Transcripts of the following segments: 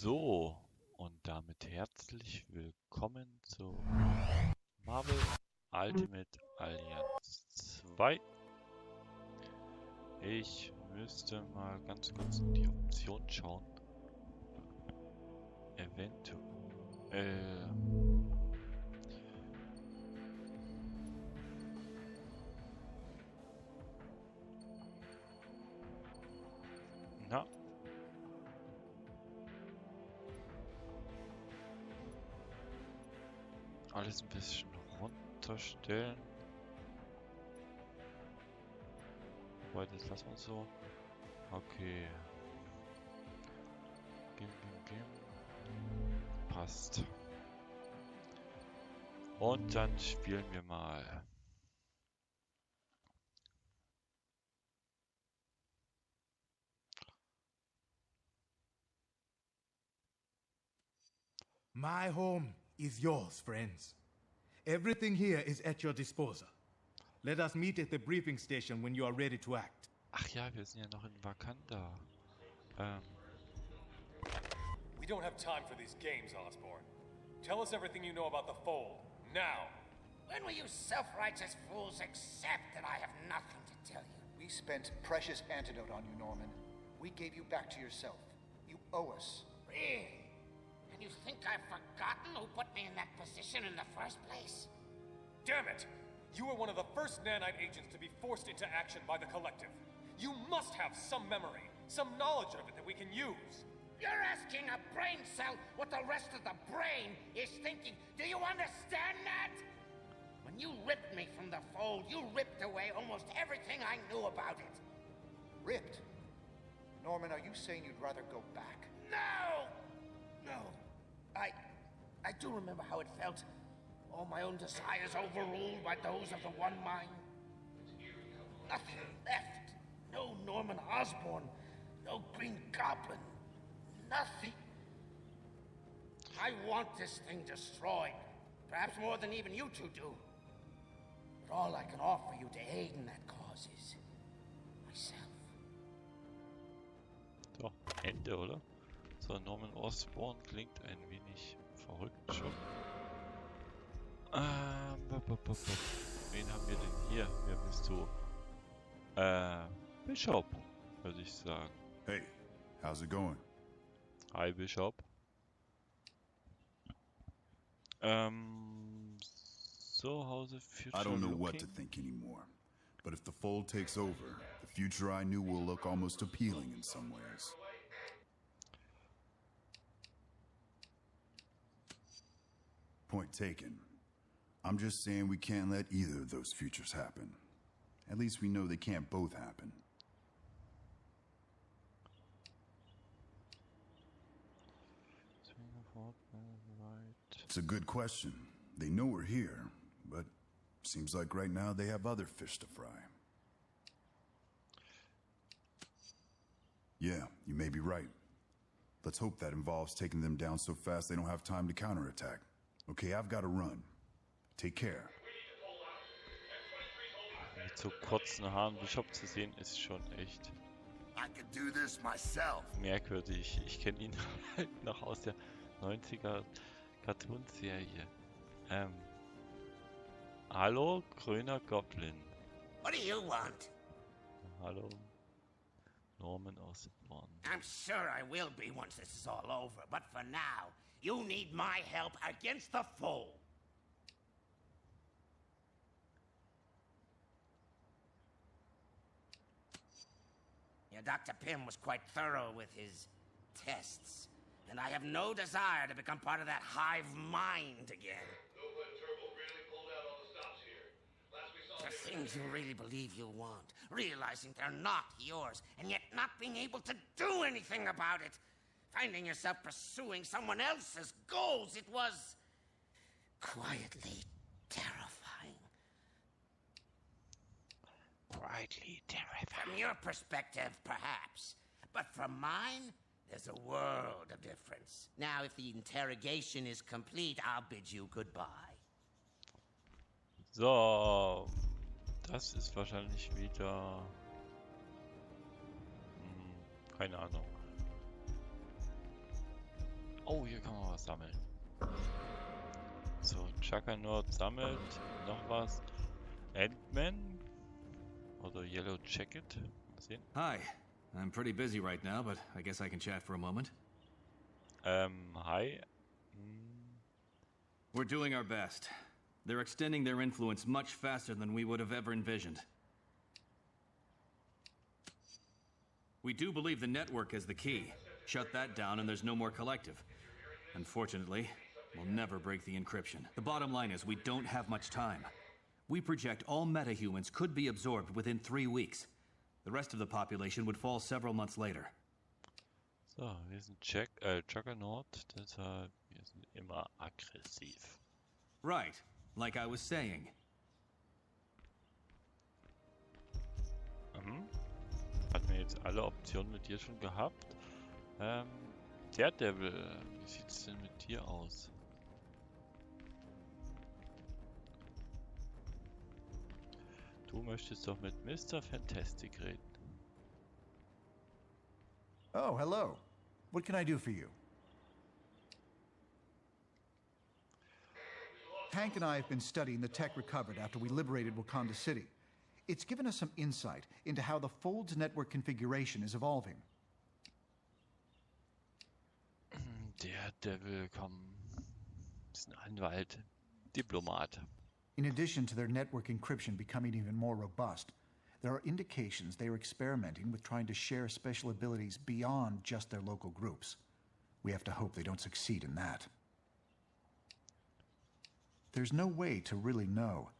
So, und damit herzlich willkommen zu Marvel Ultimate Alliance 2. Ich müsste mal ganz kurz in die Option schauen. Eventuell. Na. Alles ein bisschen runterstellen. Wobei, das lassen wir so. Okay. Gim. Passt. Und dann spielen wir mal. My home is yours, friends. Everything here is at your disposal. Let us meet at the briefing station when you are ready to act. Ach ja, wir sind ja noch in Wakanda. We don't have time for these games, Osborn. Tell us everything you know about the Fold, now! When will you self-righteous fools accept that I have nothing to tell you? We spent precious antidote on you, Norman. We gave you back to yourself. You owe us. Really? And you think I've forgotten who put me in that position in the first place? Damn it! You were one of the first nanite agents to be forced into action by the Collective. You must have some memory, some knowledge of it that we can use. You're asking a brain cell what the rest of the brain is thinking. Do you understand that? When you ripped me from the Fold, you ripped away almost everything I knew about it. Ripped? Norman, are you saying you'd rather go back? No! No. I do remember how it felt. All my own desires overruled by those of the One Mind. Nothing left. No Norman Osborn. No Green Goblin. Nothing. I want this thing destroyed. Perhaps more than even you two do. But all I can offer you to aid in that cause is myself. So, Ende, oder? So, Norman Osborn klingt ein wenig verrückt schon. Wen haben wir denn hier? Wer bist du? Bishop, würde ich sagen. Hey, how's it going? Hi, Bishop. So, how's the future I don't know looking? what to think anymore. But if the Fold takes over, the future I knew will look almost appealing in some ways. Point taken. I'm just saying we can't let either of those futures happen. At least we know they can't both happen. It's a good question. They know we're here, but seems like right now they have other fish to fry. Yeah, you may be right. Let's hope that involves taking them down so fast they don't have time to counterattack. Okay, I've got to run. Take care. Mit so kurzen Haaren Bishop zu sehen, ist schon echt I could do this myself. merkwürdig. Ich kenne ihn halt noch aus der 90er Cartoon-Serie. Hallo, grüner Goblin. What do you want? Hallo, Norman Osborn. I'm sure I will be once this is all over, but for now, you need my help against the Fold. Your Dr. Pym was quite thorough with his tests, and I have no desire to become part of that hive mind again. The things you really believe you want, realizing they're not yours, and yet not being able to do anything about it. Finding yourself pursuing someone else's goals, it was quietly terrifying. Quietly terrifying. From your perspective, perhaps. But from mine, there's a world of difference. Now, if the interrogation is complete, I'll bid you goodbye. So, das ist wahrscheinlich wieder... keine Ahnung. Oh, hier kann man was sammeln. So, Juggernaut sammelt. Noch was. Ant-Man. Oder Yellow Jacket. Mal sehen. Hi. I'm pretty busy right now, but I guess I can chat for a moment. Hi. We're doing our best. They're extending their influence much faster than we would have ever envisioned. We do believe the network is the key. Shut that down and there's no more collective. Unfortunately, we'll never break the encryption. The bottom line is we don't have much time. We project all metahumans could be absorbed within 3 weeks. The rest of the population would fall several months later. So, wir sind Juggernaut, deshalb wir sind immer aggressiv. Right, like I was saying. Hatten wir jetzt alle Optionen mit dir schon gehabt? Daredevil, wie sieht's denn mit dir aus? Du möchtest doch mit Mr. Fantastic reden. Oh, hello. What can I do for you? Hank and I have been studying the tech recovered after we liberated Wakanda City. It's given us some insight into how the Fold's network configuration is evolving. Daredevil, komm. Ist ein Anwalt. Diplomat. In addition to their network encryption becoming even more robust, there are indications they are experimenting with trying to share special abilities beyond just their local groups. We have to hope they don't succeed in that. There's no way to really know.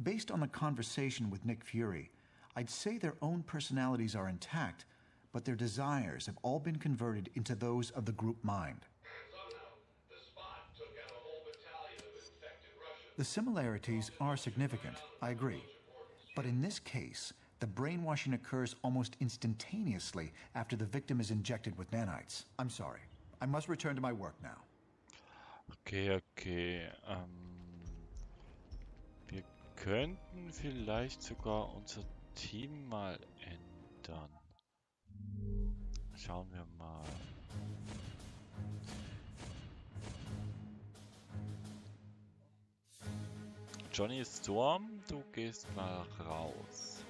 Based on the conversation with Nick Fury, I'd say their own personalities are intact, but their desires have all been converted into those of the group mind. The similarities are significant, I agree. But in this case, the brainwashing occurs almost instantaneously after the victim is injected with nanites. I'm sorry. I must return to my work now. Okay. Wir könnten vielleicht sogar unser Team mal ändern. Schauen wir mal. Johnny Storm, du gehst mal raus.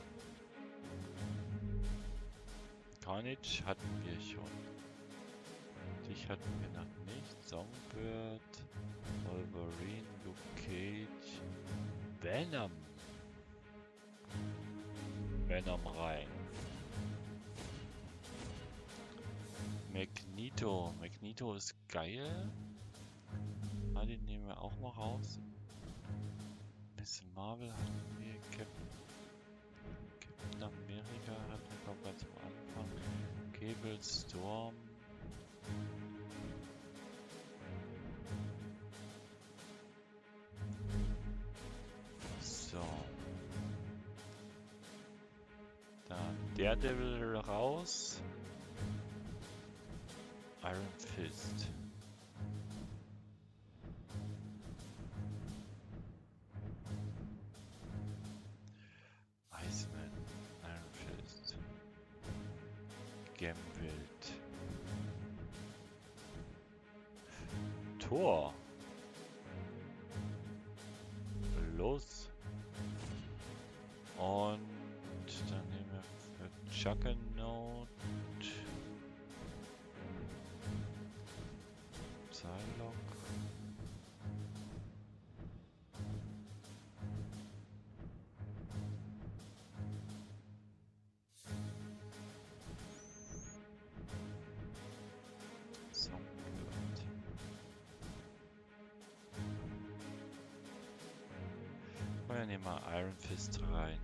Carnage hatten wir schon. Dich hatten wir noch nicht. Songbird, Wolverine, Luke Cage, Venom. Venom rein. Magneto. Magneto ist geil. Ah, den nehmen wir auch mal raus. Miss Marvel hatten wir. Captain America hatten wir, glaube ich, ganz am Anfang. Cable, Storm. So. Dann Daredevil raus. Iron Fist. Iceman. Iron Fist. Gambit. Thor. Los. Und dann nehmen wir für Juggernaut Psylocke. Songbird. Und dann nehmen wir Iron Fist rein.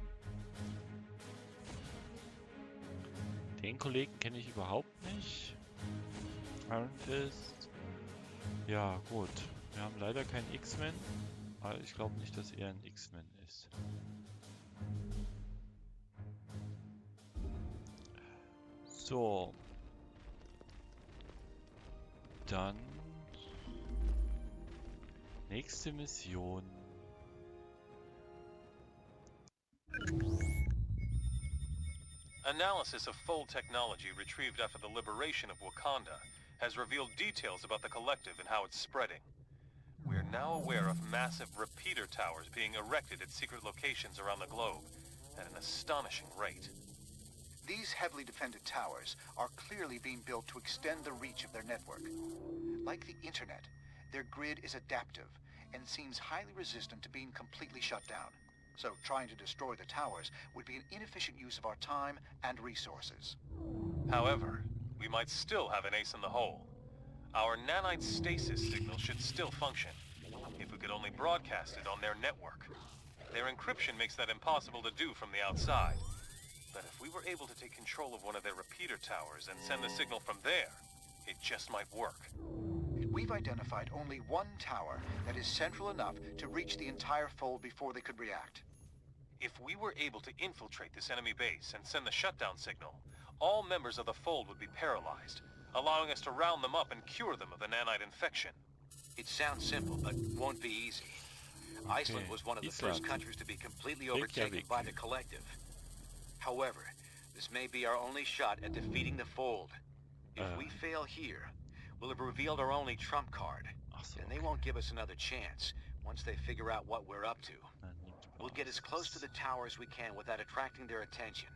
Den Kollegen kenne ich überhaupt nicht. Iron Fist. Ja, gut. Wir haben leider keinen X-Men. Aber ich glaube nicht, dass er ein X-Men ist. So. Dann. Nächste Mission. Analysis of Fold technology retrieved after the liberation of Wakanda has revealed details about the Collective and how it's spreading. We are now aware of massive repeater towers being erected at secret locations around the globe at an astonishing rate. These heavily defended towers are clearly being built to extend the reach of their network. Like the internet, their grid is adaptive and seems highly resistant to being completely shut down. So trying to destroy the towers would be an inefficient use of our time and resources. However, we might still have an ace in the hole. Our nanite stasis signal should still function, if we could only broadcast it on their network. Their encryption makes that impossible to do from the outside. But if we were able to take control of one of their repeater towers and send the signal from there, it just might work. We've identified only one tower that is central enough to reach the entire fold before they could react. If we were able to infiltrate this enemy base and send the shutdown signal, all members of the fold would be paralyzed, allowing us to round them up and cure them of the nanite infection. It sounds simple, but won't be easy. Iceland was one of the first countries to be completely overtaken by the Collective. However, this may be our only shot at defeating the Fold. If we fail here, we'll have revealed our only trump card, and they won't give us another chance once they figure out what we're up to. We'll get as close to the tower as we can without attracting their attention.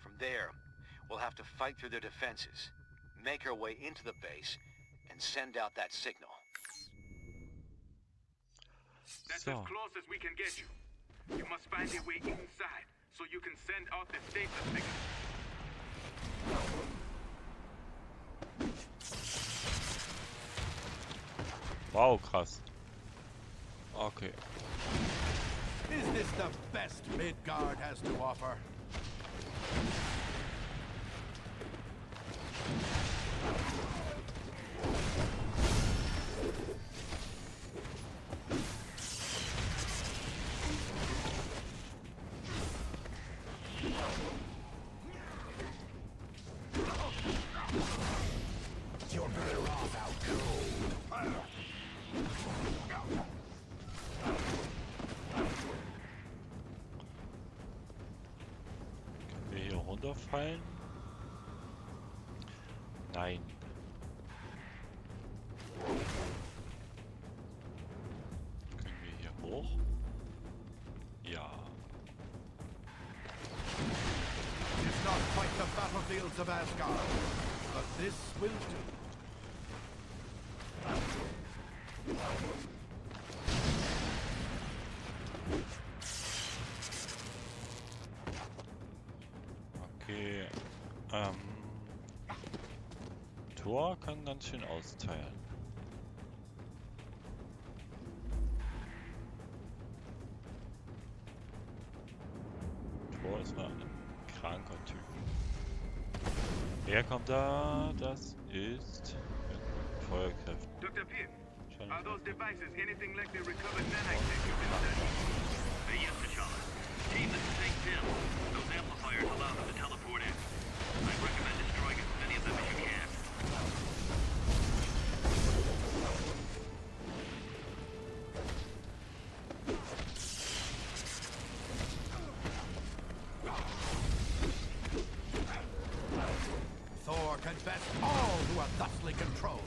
From there, we'll have to fight through their defenses, make our way into the base, and send out that signal. That's as close as we can get you. You must find your way inside, so you can send out the status signal. Wow, krass. Okay. Is this the best Midgard has to offer? You're better off out cold. Können wir hier runterfallen? Nein. Können wir hier hoch? Ja. It's not quite the battlefields of Asgard, but this will do. Okay. Thor kann ganz schön austeilen. Thor ist mal ein kranker Typ. Wer kommt da? Das ist Feuerkräfte. Dr. Pym, are Wahrscheinlich. those devices anything like the recovered nanite tech you've been studying? Yes, T'Challa. Team, this is Hank Pym. Those amplifiers allow them to teleport in. I'd recommend destroying as many of them as you can. Thor can best all who are thusly controlled.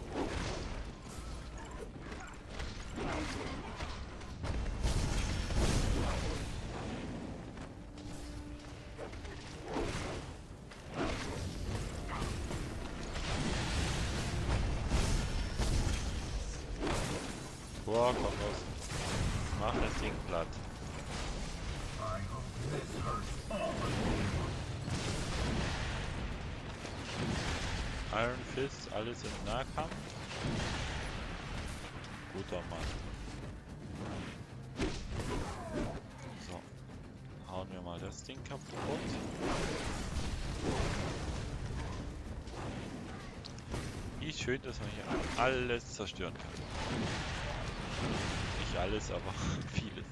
Thor, komm los. Mach das Ding platt. Iron Fist, alles im Nahkampf. Guter Mann. So. Hauen wir mal das Ding kaputt. Wie schön, dass man hier alles zerstören kann. Nicht alles, aber vieles.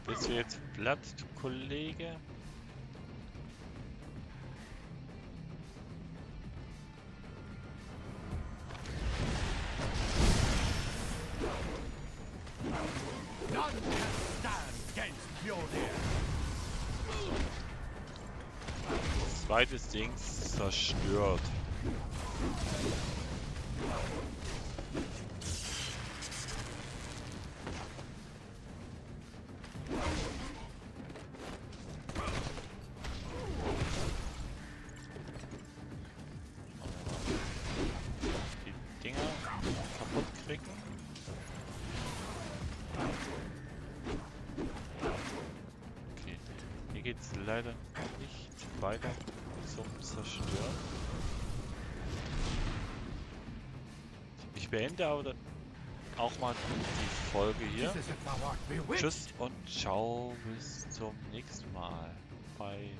Bist du jetzt platt, du Kollege? None can stand against Mjolnir. Zweites Ding zerstört. Die Dinger kaputt kriegen. Okay, hier geht's leider nicht weiter zum Zerstören. Ich beende aber dann auch mal die Folge hier. Tschüss und ciao, bis zum nächsten Mal bei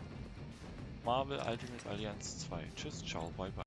Marvel Ultimate Alliance 2. Tschüss, ciao, bye bye.